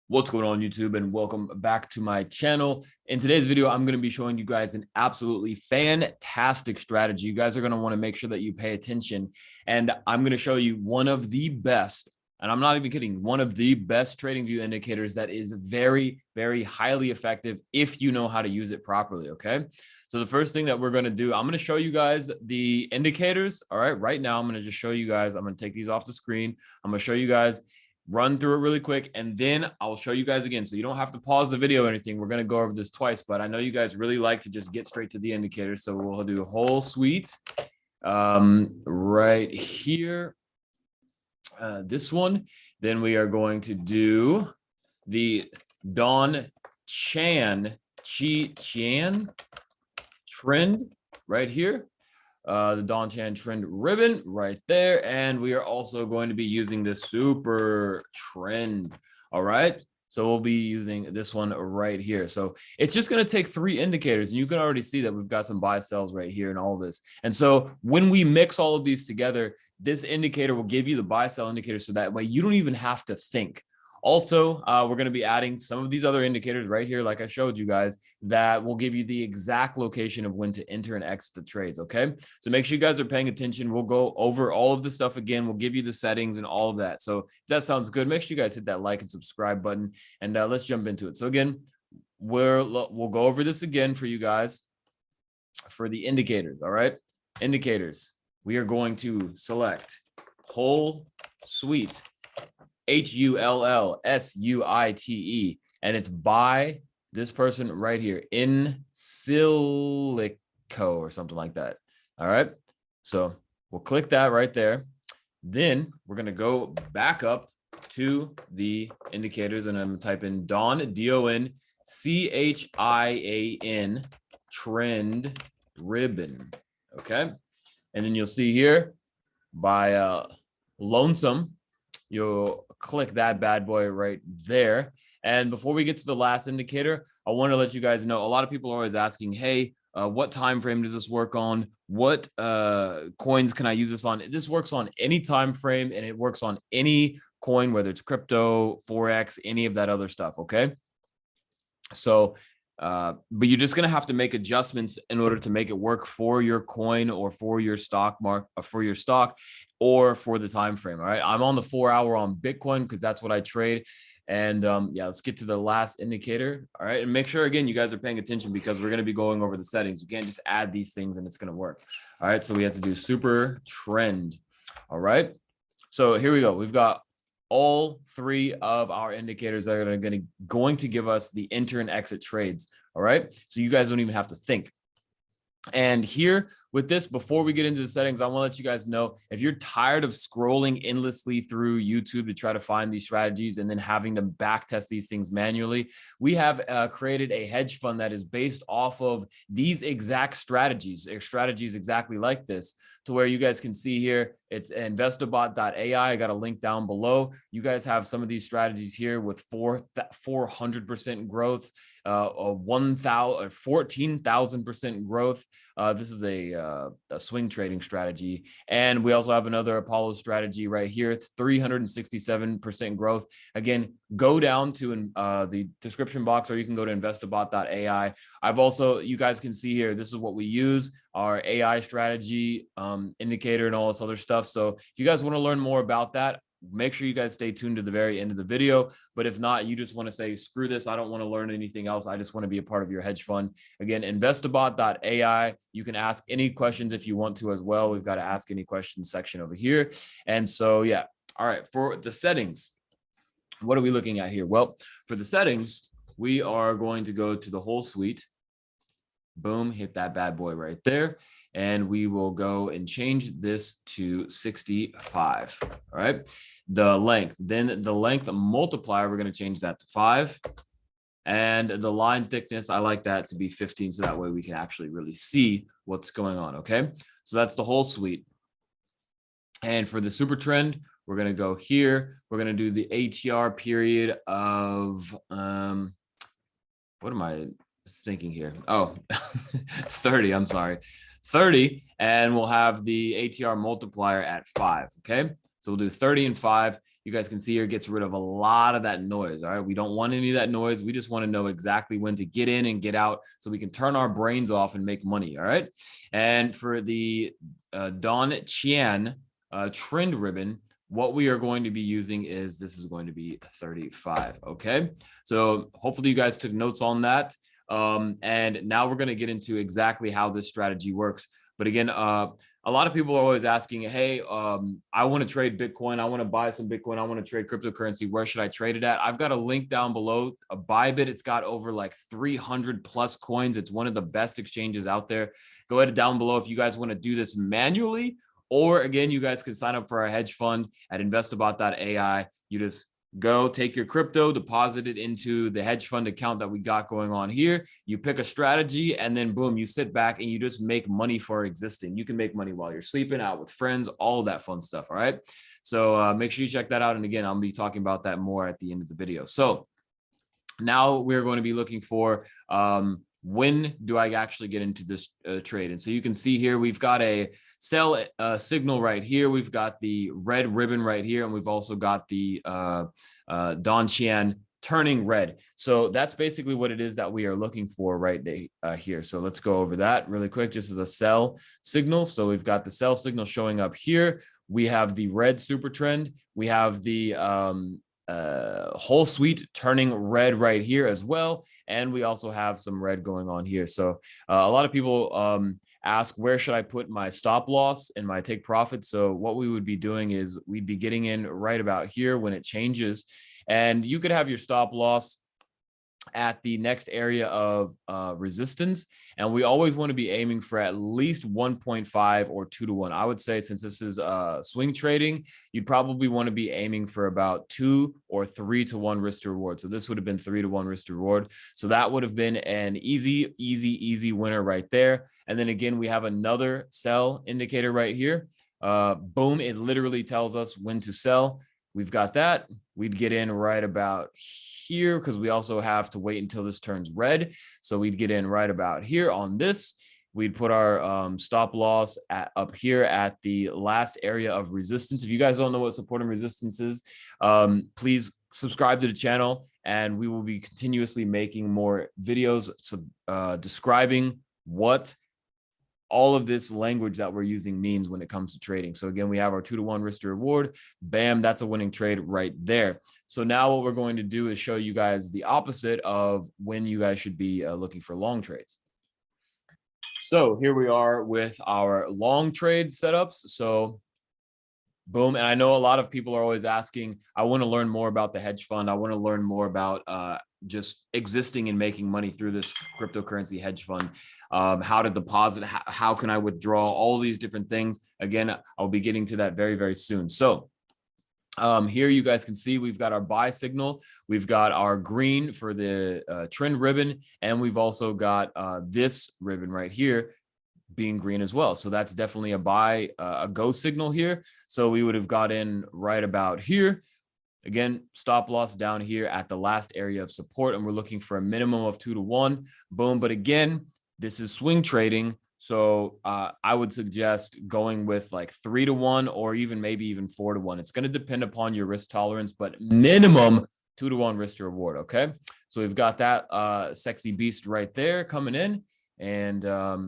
What's going on, YouTube, and welcome back to my channel. In today's video, I'm going to be showing you guys an absolutely fantastic strategy. You guys are going to want to make sure that you pay attention, and I'm going to show you one of the best, and I'm not even kidding, one of the best TradingView indicators that is very, very highly effective if you know how to use it properly, okay? So the first thing that we're going to do, I'm going to show you guys the indicators, all right? Right now, I'm going to just show you guys, I'm going to take these off the screen. I'm going to show you guys, run through it really quick, and then I'll show you guys again. So you don't have to pause the video or anything. We're going to go over this twice, but I know you guys really like to just get straight to the indicators. So we'll do a whole suite right here. This one. Then we are going to do the Don Chan trend right here. The Don Chan trend ribbon right there. And we are also going to be using the super trend. All right. So we'll be using this one right here. So it's just going to take 3 indicators. And you can already see that we've got some buy sells right here and all of this. And so when we mix all of these together, this indicator will give you the buy sell indicator. So that way you don't even have to think. Also, we're going to be adding some of these other indicators right here, like I showed you guys, that will give you the exact location of when to enter and exit the trades, okay? So make sure you guys are paying attention. We'll go over all of the stuff again. We'll give you the settings and all of that. So if that sounds good, make sure you guys hit that like and subscribe button, and let's jump into it. So again, we'll go over this again for you guys for the indicators, all right? Indicators. We are going to select whole suite. HULLSUITE, and it's by this person right here, in silico or something like that. All right, so we'll click that right there. Then we're going to go back up to the indicators, and I'm going to type in Don, DONCHIAN trend ribbon. Okay, and then you'll see here by Lonesome. You'll click that bad boy right there. And before we get to the last indicator, I want to let you guys know, a lot of people are always asking, hey, what time frame does this work on? What coins can I use this on? This works on any time frame, and it works on any coin, whether it's crypto, Forex, any of that other stuff, okay? So but you're just going to have to make adjustments in order to make it work for your coin or for your stock or for the time frame. All right, I'm on the 4-hour on Bitcoin because that's what I trade. And yeah, let's get to the last indicator. All right, and make sure again you guys are paying attention because we're going to be going over the settings. You can't just add these things and it's going to work. All right, so we have to do super trend. All right, so here we go. We've got all 3 of our indicators that are going to give us the enter and exit trades. All right, so you guys don't even have to think. And here with this, before we get into the settings, I want to let you guys know, if you're tired of scrolling endlessly through YouTube to try to find these strategies and then having to back test these things manually, we have created a hedge fund that is based off of these exact strategies exactly like this, to where you guys can see here, it's Investobotai. I got a link down below. You guys have some of these strategies here with 400% growth, 14,000% growth. This is a swing trading strategy. And we also have another Apollo strategy right here. It's 367% growth. Again, go down to the description box, or you can go to Investobotai. I've also, you guys can see here, this is what we use, our AI strategy indicator and all this other stuff. So if you guys want to learn more about that, make sure you guys stay tuned to the very end of the video. But if not, you just want to say, screw this, I don't want to learn anything else, I just want to be a part of your hedge fund. Again, Investobotai. You can ask any questions if you want to as well. We've got an ask any questions section over here. And so, yeah. All right, for the settings, what are we looking at here? Well, for the settings, we are going to go to the whole suite. Boom, hit that bad boy right there. And we will go and change this to 65. All right. The length, then the length multiplier, we're going to change that to 5. And the line thickness, I like that to be 15. So that way we can actually really see what's going on. Okay. So that's the whole suite. And for the super trend, we're going to go here. We're going to do the ATR period of, what am I thinking here? Oh, 30. I'm sorry. 30, and we'll have the ATR multiplier at 5. Okay, so we'll do 30 and 5. you guys can see here, gets rid of a lot of that noise. All right. We don't want any of that noise. We just want to know exactly when to get in and get out so we can turn our brains off and make money. All right. And for the Don Qian trend ribbon, what we are going to be using is, this is going to be 35. Okay. So hopefully you guys took notes on that. And now we're going to get into exactly how this strategy works. But again, a lot of people are always asking, hey, I want to trade Bitcoin. I want to buy some Bitcoin. I want to trade cryptocurrency. Where should I trade it at? I've got a link down below, a Bybit. It's got over like 300 plus coins. It's one of the best exchanges out there. Go ahead down below if you guys want to do this manually, or again, you guys can sign up for our hedge fund at Investobotai. You just go take your crypto, deposit it into the hedge fund account that we got going on here. You pick a strategy, and then boom, you sit back and you just make money for existing. You can make money while you're sleeping, out with friends, all of that fun stuff. All right. So make sure you check that out. And again, I'll be talking about that more at the end of the video. So now we're going to be looking for when do I actually get into this trade? And so you can see here, we've got a sell signal right here. We've got the red ribbon right here. And we've also got the Don Qian turning red. So that's basically what it is that we are looking for right here. So let's go over that really quick, just as a sell signal. So we've got the sell signal showing up here. We have the red super trend. We have the whole suite turning red right here as well. And we also have some red going on here. So a lot of people ask, where should I put my stop loss and my take profit? So what we would be doing is we'd be getting in right about here when it changes. And you could have your stop loss at the next area of resistance. And we always want to be aiming for at least 1.5 or 2 to 1. I would say, since this is swing trading, you'd probably want to be aiming for about 2 or 3 to 1 risk to reward. So this would have been 3 to 1 risk to reward. So that would have been an easy winner right there. And then again, we have another sell indicator right here. Boom, it literally tells us when to sell. We've got that. We'd get in right about here because we also have to wait until this turns red. So we'd get in right about here on this. We'd put our stop loss up here at the last area of resistance. If you guys don't know what support and resistance is, please subscribe to the channel, and we will be continuously making more videos describing what all of this language that we're using means when it comes to trading. So again, we have our 2 to 1 risk to reward. Bam, that's a winning trade right there. So now what we're going to do is show you guys the opposite of when you guys should be looking for long trades. So here we are with our long trade setups. So boom. And I know a lot of people are always asking, I want to learn more about the hedge fund. I want to learn more about just existing and making money through this cryptocurrency hedge fund. How to deposit, how can I withdraw, all these different things. Again, I'll be getting to that very, very soon. So here you guys can see we've got our buy signal. We've got our green for the trend ribbon. And we've also got this ribbon right here being green as well. So that's definitely a buy, a go signal here. So we would have got in right about here. Again, stop loss down here at the last area of support. And we're looking for a minimum of 2 to 1. Boom. But again, this is swing trading. So I would suggest going with like 3 to 1 or maybe even 4 to 1. It's going to depend upon your risk tolerance, but minimum 2 to 1 risk to reward. Okay. So we've got that sexy beast right there coming in. And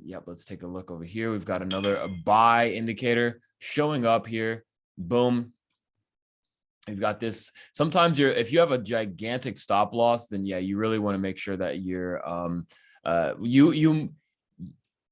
yep, let's take a look over here. We've got another buy indicator showing up here. Boom. You've got this. Sometimes if you have a gigantic stop loss, then yeah, you really want to make sure that you're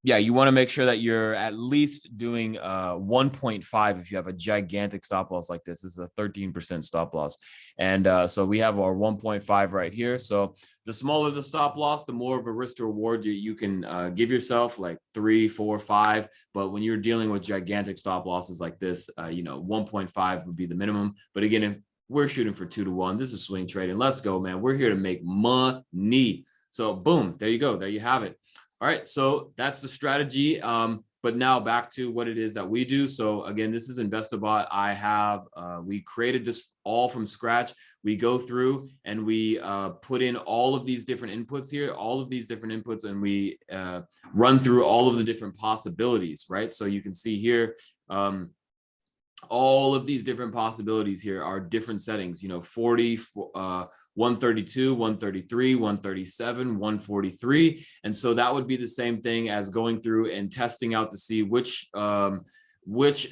you want to make sure that you're at least doing 1.5 if you have a gigantic stop loss like this. This is a 13% stop loss. And so we have our 1.5 right here. So the smaller the stop loss, the more of a risk to reward you can give yourself, like 3, 4, 5. But when you're dealing with gigantic stop losses like this, 1.5 would be the minimum. But again, if we're shooting for 2 to 1, this is swing trading. Let's go, man. We're here to make money. So boom, there you go. There you have it. All right, so that's the strategy. But now back to what it is that we do. So again, this is Investobotai. We created this all from scratch. We go through and we put in all of these different inputs here, and we run through all of the different possibilities, right? So you can see here, all of these different possibilities here are different settings, 40, 132, 133, 137, 143. And so that would be the same thing as going through and testing out to see which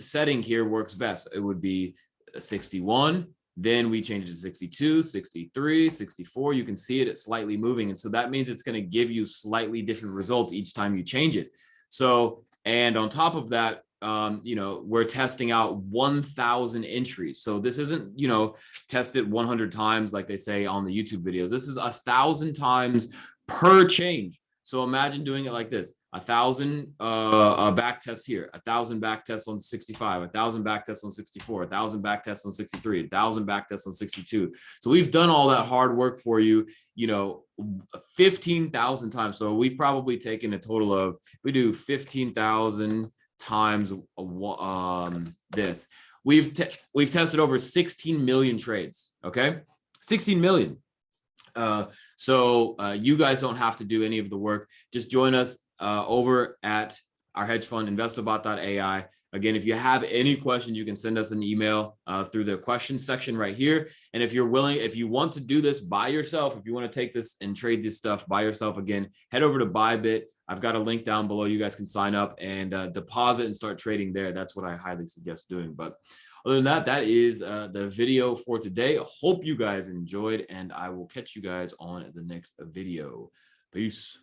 setting here works best. It would be 61. Then we change it to 62, 63, 64. You can see it's slightly moving. And so that means it's going to give you slightly different results each time you change it. So, and on top of that, we're testing out 1,000 entries. So this isn't, tested 100 times like they say on the YouTube videos. This is 1,000 times per change. So imagine doing it like this: 1,000 back tests here, 1,000 back tests on 65, 1,000 back tests on 64, 1,000 back tests on 63, 1,000 back tests on 62. So we've done all that hard work for you, 15,000 times. So we've probably taken a total of, we do 15,000 times this. We've tested over 16 million trades. Okay, 16 million. So you guys don't have to do any of the work. Just join us over at our hedge fund, Investobotai. Again, if you have any questions, you can send us an email through the questions section right here. And if you want to do this by yourself, if you want to take this and trade this stuff by yourself, again, head over to Bybit. I've got a link down below. You guys can sign up and deposit and start trading there. That's what I highly suggest doing. But other than that, that is the video for today. I hope you guys enjoyed, and I will catch you guys on the next video. Peace.